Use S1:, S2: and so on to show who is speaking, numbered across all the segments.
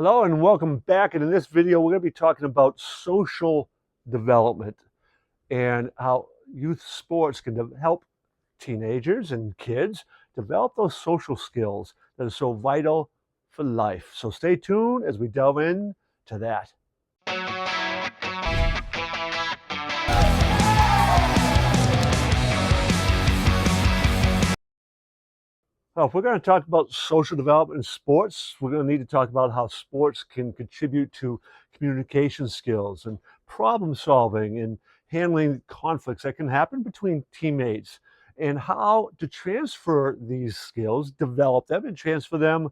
S1: Hello and welcome back. And in this video, we're going to be talking about social development and how youth sports can help teenagers and kids develop those social skills that are so vital for life. So stay tuned as we delve into that. Well, if we're going to talk about social development in sports, we're going to need to talk about how sports can contribute to communication skills and problem solving and handling conflicts that can happen between teammates, and how to transfer these skills, develop them, and transfer them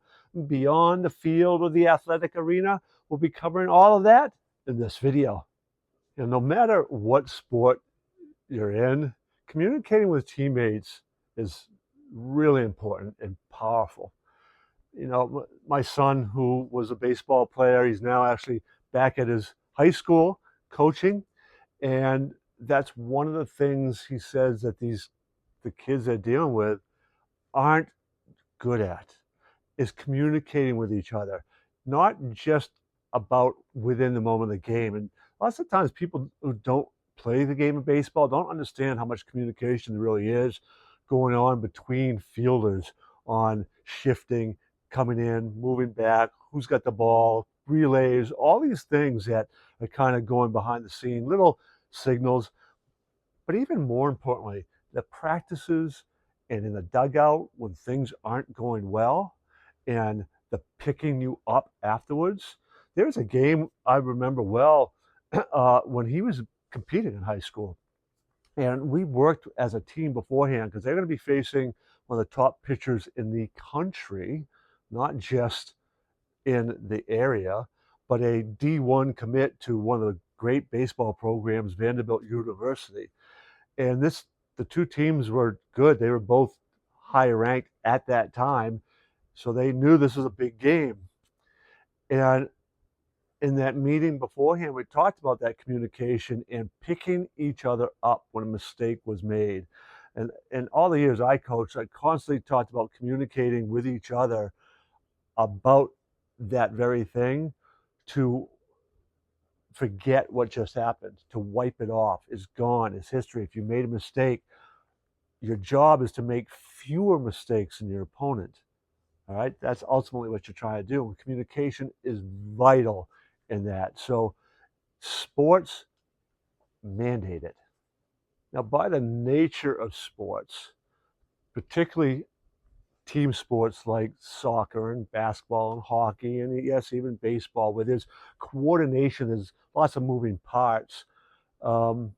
S1: beyond the field or the athletic arena. We'll be covering all of that in this video. And no matter what sport you're in, communicating with teammates is really important and powerful. My son, who was a baseball player, he's now actually back at his high school coaching, and that's one of the things he says that the kids they're dealing with aren't good at, is communicating with each other, not just about within the moment of the game. And lots of times people who don't play the game of baseball don't understand how much communication there really is going on between fielders on shifting, coming in, moving back, who's got the ball, relays, all these things that are kind of going behind the scene, little signals. But even more importantly, the practices and in the dugout when things aren't going well, and the picking you up afterwards. There's a game I remember well when he was competing in high school. And we worked as a team beforehand because they're going to be facing one of the top pitchers in the country, not just in the area, but a D1 commit to one of the great baseball programs, Vanderbilt University. And the two teams were good. They were both higher ranked at that time, so they knew this was a big game. And in that meeting beforehand, we talked about that communication and picking each other up when a mistake was made. And all the years I coached, I constantly talked about communicating with each other about that very thing, to forget what just happened, to wipe it off. It's gone, it's history. If you made a mistake, your job is to make fewer mistakes than your opponent. All right, that's ultimately what you're trying to do. And communication is vital in that. So sports mandate it. Now, by the nature of sports, particularly team sports like soccer and basketball and hockey, and yes, even baseball, where there's coordination, there's lots of moving parts. Um,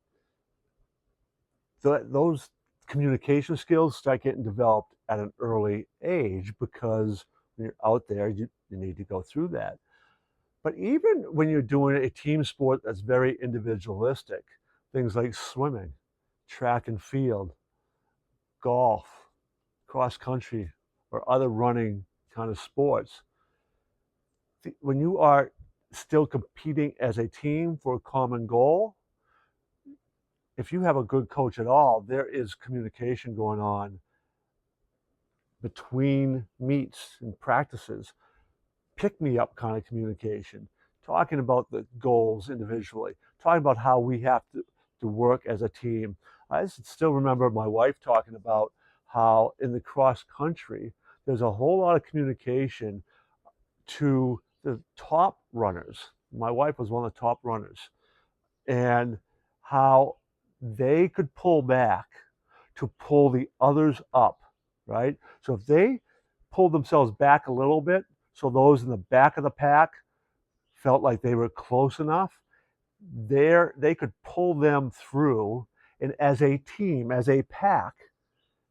S1: those communication skills start getting developed at an early age, because when you're out there, you need to go through that. But even when you're doing a team sport that's very individualistic, things like swimming, track and field, golf, cross country, or other running kind of sports, when you are still competing as a team for a common goal, if you have a good coach at all, there is communication going on between meets and practices, pick me up kind of communication, talking about the goals individually, talking about how we have to work as a team. I still remember my wife talking about how in the cross country, there's a whole lot of communication to the top runners. My wife was one of the top runners, and how they could pull back to pull the others up, right? So if they pulled themselves back a little bit, so those in the back of the pack felt like they were close enough, they could pull them through, and as a team, as a pack,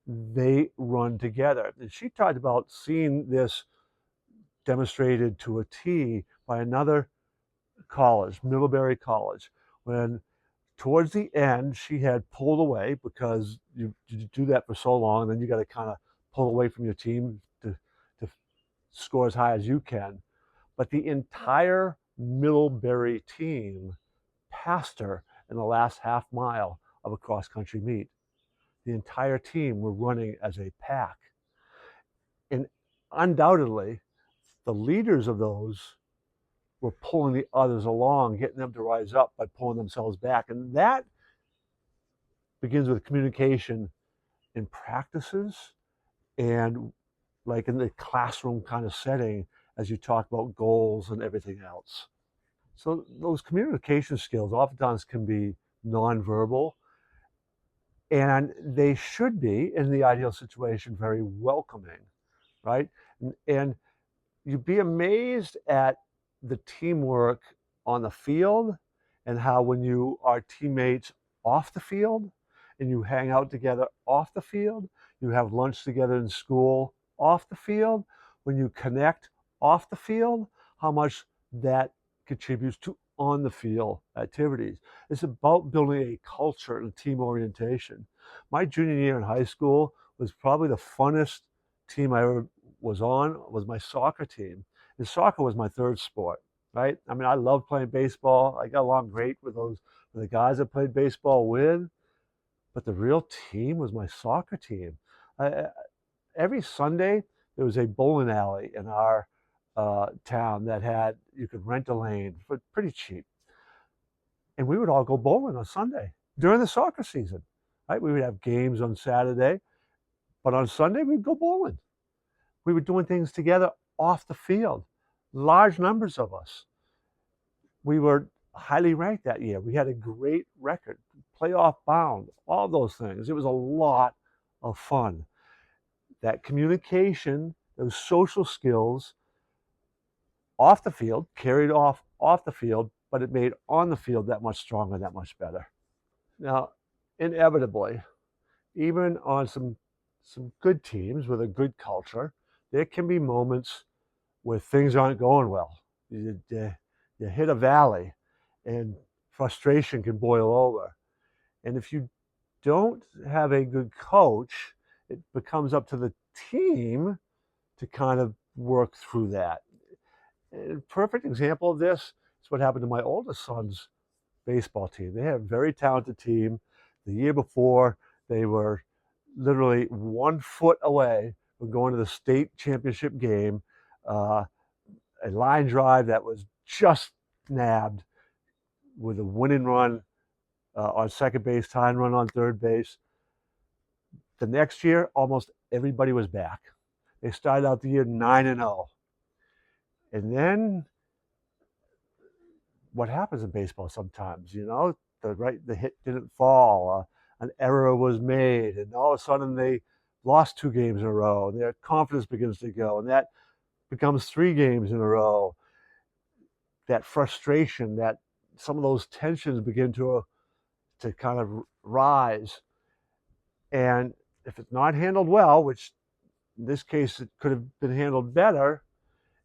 S1: they run together. And she talked about seeing this demonstrated to a T by another college, Middlebury College, when towards the end she had pulled away, because you do that for so long, and then you got to kind of pull away from your team to score as high as you can. But the entire Middlebury team passed her in the last half mile of a cross country meet. The entire team were running as a pack. And undoubtedly, the leaders of those we're pulling the others along, getting them to rise up by pulling themselves back. And that begins with communication in practices and like in the classroom kind of setting as you talk about goals and everything else. So those communication skills oftentimes can be nonverbal, and they should be, in the ideal situation, very welcoming, right? And you'd be amazed at the teamwork on the field and how when you are teammates off the field and you hang out together off the field, you have lunch together in school off the field, when you connect off the field, how much that contributes to on the field activities. It's about building a culture and team orientation. My junior year in high school was probably the funnest team I ever was on, was my soccer team. And soccer was my third sport, right? I mean, I loved playing baseball. I got along great with the guys I played baseball with, but the real team was my soccer team. Every Sunday, there was a bowling alley in our town that had, you could rent a lane for pretty cheap. And we would all go bowling on Sunday during the soccer season, right? We would have games on Saturday, but on Sunday, we'd go bowling. We were doing things together off the field, large numbers of us. We were highly ranked that year. We had a great record, playoff bound, all those things. It was a lot of fun. That communication, those social skills off the field, carried off the field, but it made on the field that much stronger, that much better. Now, inevitably, even on some good teams with a good culture, there can be moments where things aren't going well. You hit a valley and frustration can boil over. And if you don't have a good coach, it becomes up to the team to kind of work through that. A perfect example of this is what happened to my oldest son's baseball team. They had a very talented team. The year before, they were literally 1 foot away from going to the state championship game. A line drive that was just nabbed with a winning run on second base, tying run on third base. The next year, almost everybody was back. They started out the year 9-0. And then what happens in baseball sometimes, you know, the hit didn't fall, an error was made, and all of a sudden they lost 2 games in a row, and their confidence begins to go, and that becomes 3 games in a row. That frustration, that some of those tensions begin to kind of rise. And if it's not handled well, which in this case it could have been handled better,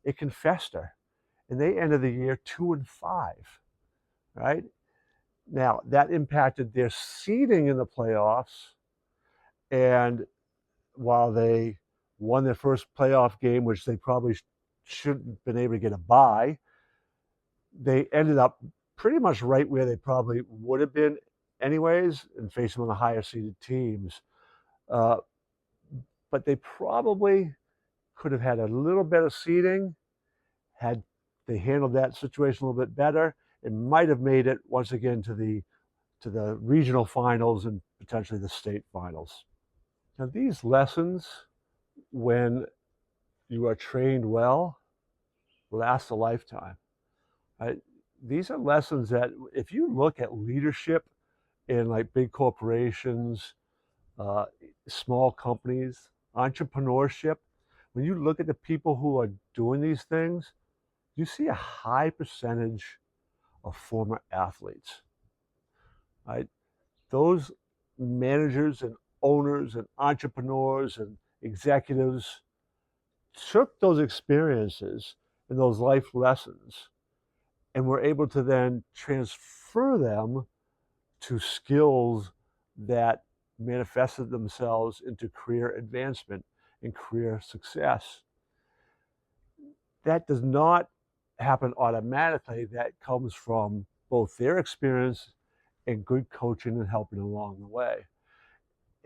S1: it can fester. And they ended the year 2-5, right? Now, that impacted their seeding in the playoffs. And while they won their first playoff game, which they probably shouldn't have been able to get a bye, they ended up pretty much right where they probably would have been anyways, and facing one of the higher seeded teams. But they probably could have had a little better seeding had they handled that situation a little bit better. It might have made it once again to the regional finals and potentially the state finals. Now, these lessons, when you are trained well, last a lifetime. Right? These are lessons that, if you look at leadership in like big corporations, small companies, entrepreneurship, when you look at the people who are doing these things, you see a high percentage of former athletes. Right? Those managers and owners and entrepreneurs and executives took those experiences and those life lessons and were able to then transfer them to skills that manifested themselves into career advancement and career success. That does not happen automatically. That comes from both their experience and good coaching and helping along the way.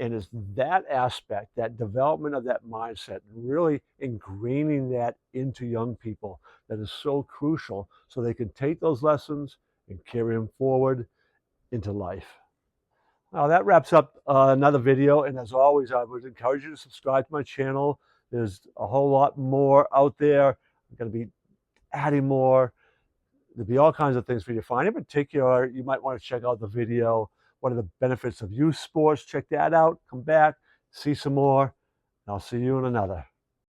S1: And it's that aspect, that development of that mindset, really ingraining that into young people that is so crucial so they can take those lessons and carry them forward into life. Now that wraps up another video. And as always, I would encourage you to subscribe to my channel. There's a whole lot more out there. I'm going to be adding more. There'll be all kinds of things for you to find. In particular, you might want to check out the video, what are the benefits of youth sports? Check that out. Come back, see some more. And I'll see you in another.